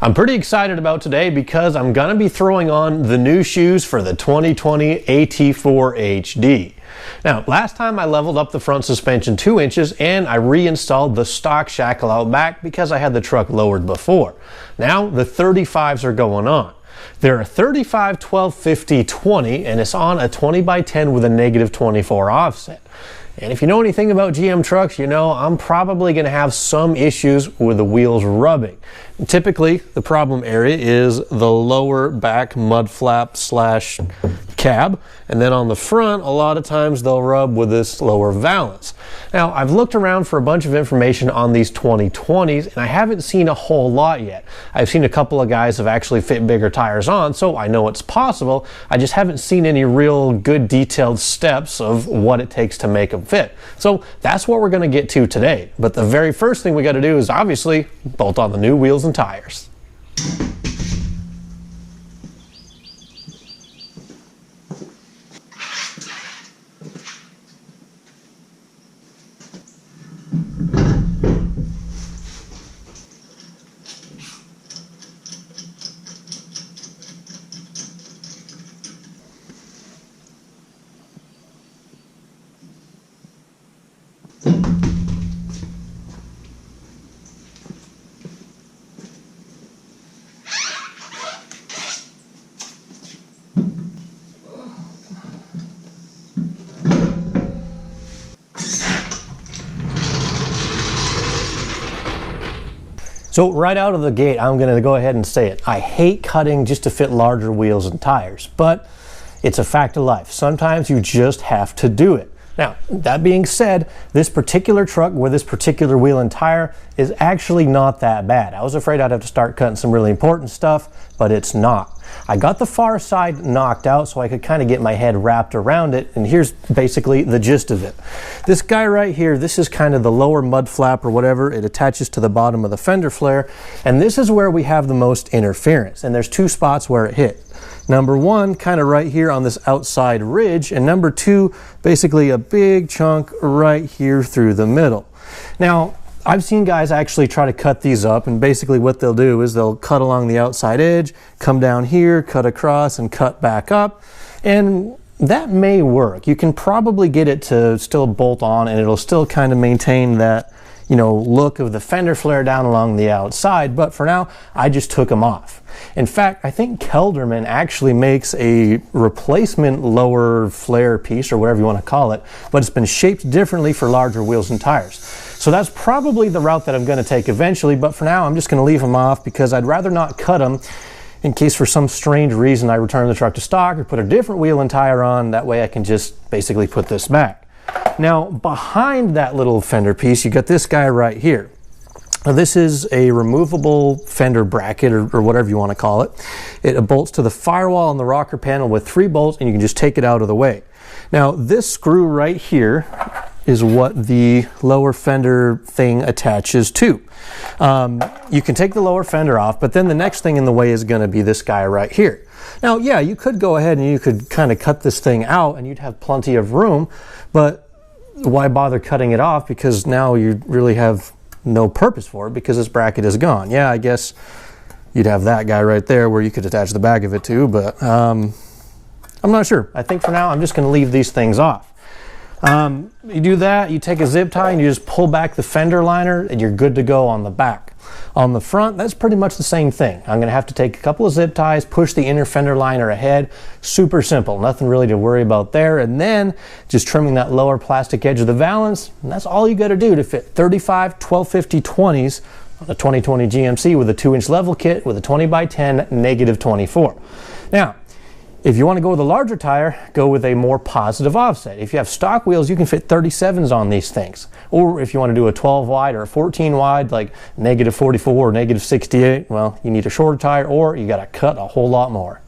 I'm pretty excited about today because I'm going to be throwing on the new shoes for the 2020 AT4 HD. Now, last time I leveled up the front suspension 2 inches and I reinstalled the stock shackle out back because I had the truck lowered before. Now the 35s are going on. They're a 35, 12, 50, 20 and it's on a 20x10 with a -24 offset. And if you know anything about GM trucks, you know I'm probably going to have some issues with the wheels rubbing. And typically, the problem area is the lower back mud flap slash cab, and then on the front, a lot of times they'll rub with this lower valance. Now, I've looked around for a bunch of information on these 2020s, and I haven't seen a whole lot yet. I've seen a couple of guys have actually fit bigger tires on, so I know it's possible. I just haven't seen any real good detailed steps of what it takes to make them fit. So that's what we're going to get to today. But the very first thing we got to do is obviously bolt on the new wheels and tires. So right out of the gate, I'm going to go ahead and say it. I hate cutting just to fit larger wheels and tires, but it's a fact of life. Sometimes you just have to do it. Now, that being said, this particular truck with this particular wheel and tire is actually not that bad. I was afraid I'd have to start cutting some really important stuff, but it's not. I got the far side knocked out so I could kind of get my head wrapped around it, and here's basically the gist of it. This guy right here, this is kind of the lower mud flap or whatever. It attaches to the bottom of the fender flare, and this is where we have the most interference, and there's 2 spots where it hit. Number 1, kind of right here on this outside ridge, and number 2, basically a big chunk right here through the middle. Now, I've seen guys actually try to cut these up, and basically what they'll do is they'll cut along the outside edge, come down here, cut across, and cut back up, and that may work. You can probably get it to still bolt on, and it'll still kind of maintain that, you know, look of the fender flare down along the outside, but for now, I just took them off. In fact, I think Kelderman actually makes a replacement lower flare piece, or whatever you want to call it, but it's been shaped differently for larger wheels and tires. So that's probably the route that I'm going to take eventually, but for now, I'm just going to leave them off because I'd rather not cut them in case for some strange reason I return the truck to stock or put a different wheel and tire on. That way I can just basically put this back. Now, behind that little fender piece, you got this guy right here. Now, this is a removable fender bracket or whatever you want to call it. It bolts to the firewall and the rocker panel with 3 bolts, and you can just take it out of the way. Now, this screw right here is what the lower fender thing attaches to. You can take the lower fender off, but then the next thing in the way is going to be this guy right here. Now, yeah, you could go ahead and you could kind of cut this thing out and you'd have plenty of room, but why bother cutting it off? Because now you really have no purpose for it because this bracket is gone. Yeah, I guess you'd have that guy right there where you could attach the back of it to, but I'm not sure. I think for now I'm just going to leave these things off. You do that, you take a zip tie and you just pull back the fender liner and you're good to go on the back. On the front, that's pretty much the same thing. I'm going to have to take a couple of zip ties, push the inner fender liner ahead. Super simple, nothing really to worry about there. And then just trimming that lower plastic edge of the valance, and that's all you got to do to fit 35, 1250, 20s on a 2020 GMC with a 2-inch level kit with a 20x10 -24. Now, if you want to go with a larger tire, go with a more positive offset. If you have stock wheels, you can fit 37s on these things. Or if you want to do a 12 wide or a 14 wide, like -44 or -68, well, you need a shorter tire or you got to cut a whole lot more.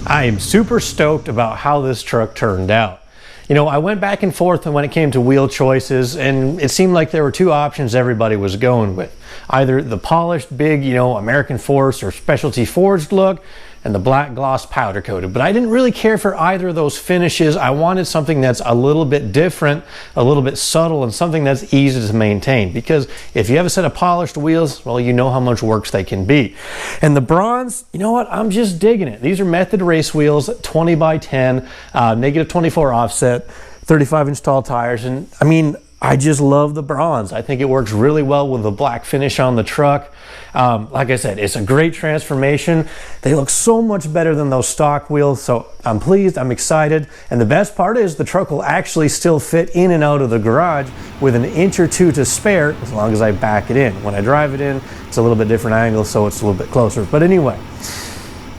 I am super stoked about how this truck turned out. You know, I went back and forth when it came to wheel choices, and it seemed like there were two options everybody was going with. Either the polished, big, you know, American Force or specialty forged look, and the black gloss powder coated. But I didn't really care for either of those finishes. I wanted something that's a little bit different, a little bit subtle, and something that's easy to maintain. Because if you have a set of polished wheels, well, you know how much work they can be. And the bronze, you know what? I'm just digging it. These are Method race wheels, 20 by 10, negative 24 offset, 35-inch tall tires. And I mean, I just love the bronze. I think it works really well with the black finish on the truck. Like I said, it's a great transformation. They look so much better than those stock wheels, so I'm pleased, I'm excited. And the best part is the truck will actually still fit in and out of the garage with an inch or two to spare as long as I back it in. When I drive it in, it's a little bit different angle, so it's a little bit closer. But anyway,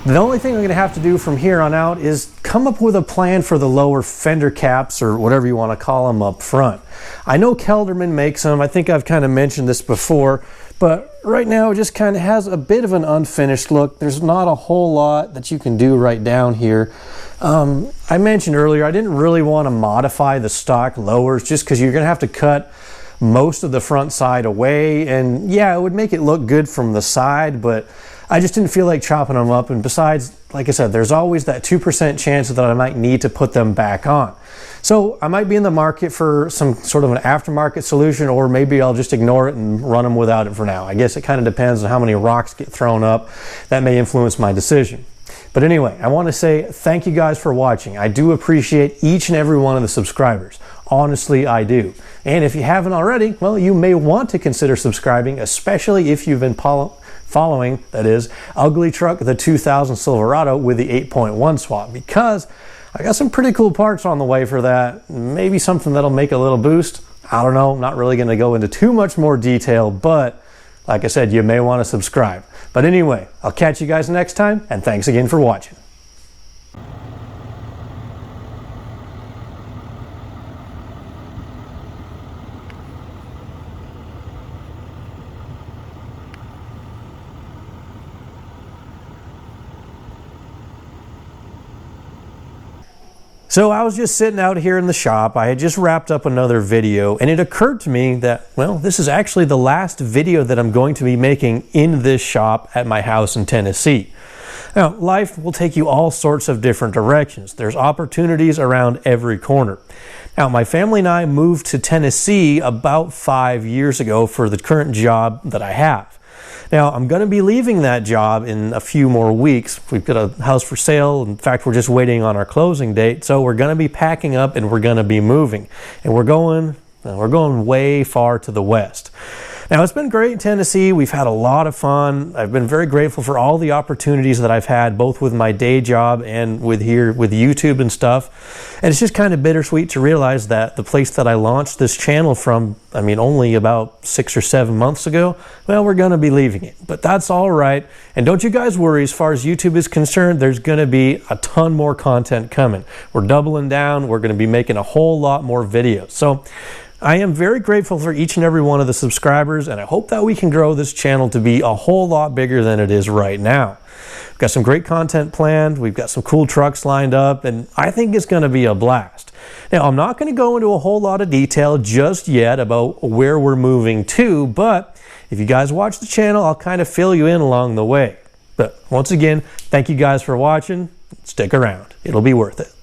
the only thing I'm going to have to do from here on out is come up with a plan for the lower fender caps, or whatever you want to call them, up front. I know Kelderman makes them. I think I've kind of mentioned this before, but right now it just kind of has a bit of an unfinished look. There's not a whole lot that you can do right down here. I mentioned earlier I didn't really want to modify the stock lowers just because you're going to have to cut most of the front side away, and yeah, it would make it look good from the side, but I just didn't feel like chopping them up. And besides, like I said, there's always that 2% chance that I might need to put them back on. So I might be in the market for some sort of an aftermarket solution, or maybe I'll just ignore it and run them without it for now. I guess it kind of depends on how many rocks get thrown up. That may influence my decision. But anyway, I want to say thank you guys for watching. I do appreciate each and every one of the subscribers. Honestly, I do. And if you haven't already, well, you may want to consider subscribing, especially if you've been following, that is, Ugly Truck, the 2000 Silverado with the 8.1 swap, because I got some pretty cool parts on the way for that. Maybe something that'll make a little boost. I don't know, not really going to go into too much more detail, but like I said, you may want to subscribe. But anyway, I'll catch you guys next time, and thanks again for watching. So I was just sitting out here in the shop. I had just wrapped up another video, and it occurred to me that, well, this is actually the last video that I'm going to be making in this shop at my house in Tennessee. Now, life will take you all sorts of different directions. There's opportunities around every corner. Now, my family and I moved to Tennessee about 5 years ago for the current job that I have. Now, I'm going to be leaving that job in a few more weeks. We've got a house for sale. In fact, we're just waiting on our closing date. So we're going to be packing up and we're going to be moving. And we're going way far to the west. Now, it's been great in Tennessee. We've had a lot of fun. I've been very grateful for all the opportunities that I've had, both with my day job and with YouTube and stuff. And it's just kind of bittersweet to realize that the place that I launched this channel from, I mean, only about 6 or 7 months ago, well, we're going to be leaving it. But that's all right. And don't you guys worry, as far as YouTube is concerned, there's going to be a ton more content coming. We're doubling down. We're going to be making a whole lot more videos. So I am very grateful for each and every one of the subscribers, and I hope that we can grow this channel to be a whole lot bigger than it is right now. We've got some great content planned. We've got some cool trucks lined up, and I think it's going to be a blast. Now, I'm not going to go into a whole lot of detail just yet about where we're moving to, but if you guys watch the channel, I'll kind of fill you in along the way. But once again, thank you guys for watching. Stick around. It'll be worth it.